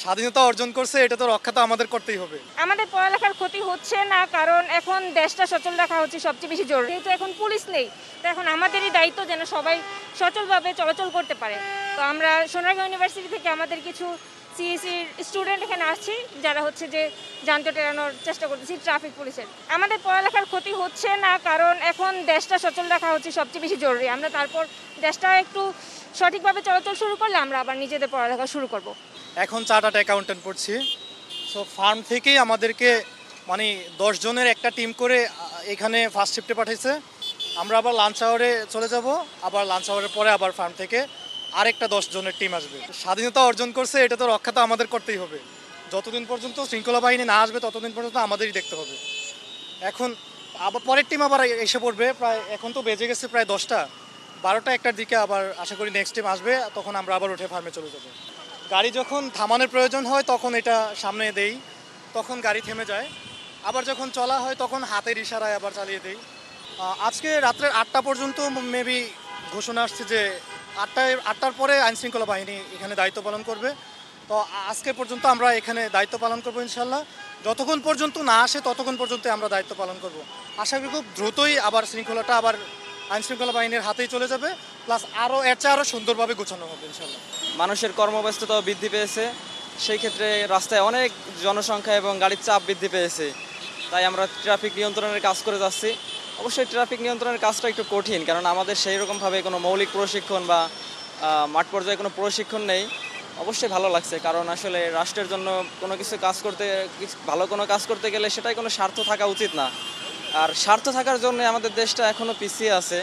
স্বাধীনতা অর্জন করছে, এটা তো রক্ষা তো আমাদের করতেই হবে। আমাদের পড়ালেখার ক্ষতি হচ্ছে না, কারণ এখন দেশটা সচল রাখা হচ্ছে সবচেয়ে বেশি জরুরি। যেহেতু এখন পুলিশ নেই, তো এখন আমাদেরই দায়িত্ব যেন সবাই সচলভাবে চলাচল করতে পারে। তো আমরা সোনারগাঁও ইউনিভার্সিটি থেকে আমাদের কিছু সিএসির স্টুডেন্ট এখানে আসছি, যারা হচ্ছে যে যানজট এড়ানোর চেষ্টা করতেছি ট্রাফিক পুলিশের। আমাদের পড়ালেখার ক্ষতি হচ্ছে না, কারণ এখন দেশটা সচল রাখা হচ্ছে সবচেয়ে বেশি জরুরি। আমরা তারপর দেশটা একটু সঠিকভাবে চলাচল শুরু করলে আমরা আবার নিজেদের পড়ালেখা শুরু করব। এখন চার্টার্ড অ্যাকাউন্টেন্ট পড়ছি। সো ফার্ম থেকেই আমাদেরকে মানে 10 জনের একটা টিম করে এখানে ফার্স্ট শিফটে পাঠাইছে। আমরা আবার লাঞ্চ আওয়ারে চলে যাব, আবার লাঞ্চ আওয়ারের পরে আবার ফার্ম থেকে আরেকটা 10 জনের টিম আসবে। স্বাধীনতা অর্জন করছে, এটা তো রক্ষা তো আমাদের করতেই হবে। যতদিন পর্যন্ত শৃঙ্খলা বাহিনী না আসবে ততদিন পর্যন্ত আমাদেরই দেখতে হবে। এখন আবার পরের টিম আবার এসে পড়বে, প্রায় এখন তো বেজে গেছে প্রায় 10টা, 12টা একটার দিকে আবার আশা করি নেক্সট টিম আসবে, তখন আমরা আবার উঠে ফার্মে চলে যাব। গাড়ি যখন থামানোর প্রয়োজন হয় তখন এটা সামনে দেই, তখন গাড়ি থেমে যায়। আবার যখন চলা হয় তখন হাতের ইশারায় আবার চালিয়ে দেই। আজকে রাত্রের 8টা পর্যন্ত মেবি ঘোষণা আসছে যে 8টার পরে আইনশৃঙ্খলা বাহিনী এখানে দায়িত্ব পালন করবে। তো আজকে পর্যন্ত আমরা এখানে দায়িত্ব পালন করবো ইনশাল্লাহ। যতক্ষণ পর্যন্ত না আসে ততক্ষণ পর্যন্ত আমরা দায়িত্ব পালন করব। আশা করি খুব দ্রুতই আবার শৃঙ্খলাটা আবার আইনশৃঙ্খলা বাহিনীর হাতেই চলে যাবে, প্লাস এর চেয়ে আরও সুন্দরভাবে গোছানো হবে ইনশাল্লাহ। মানুষের কর্মব্যস্ততাও বৃদ্ধি পেয়েছে, সেই ক্ষেত্রে রাস্তায় অনেক জনসংখ্যা এবং গাড়ির চাপ বৃদ্ধি পেয়েছে। তাই আমরা ট্রাফিক নিয়ন্ত্রণের কাজ করে যাচ্ছি। অবশ্যই ট্রাফিক নিয়ন্ত্রণের কাজটা একটু কঠিন, কারণ আমাদের সেই রকমভাবে কোনো মৌলিক প্রশিক্ষণ বা মাঠ পর্যায়ে কোনো প্রশিক্ষণ নেই। অবশ্যই ভালো লাগছে, কারণ আসলে রাষ্ট্রের জন্য কোনো কিছু কাজ করতে, ভালো কোনো কাজ করতে গেলে সেটাই কোনো স্বার্থ থাকা উচিত না। আর স্বার্থ থাকার জন্য আমাদের দেশটা এখনও পিছিয়ে আছে।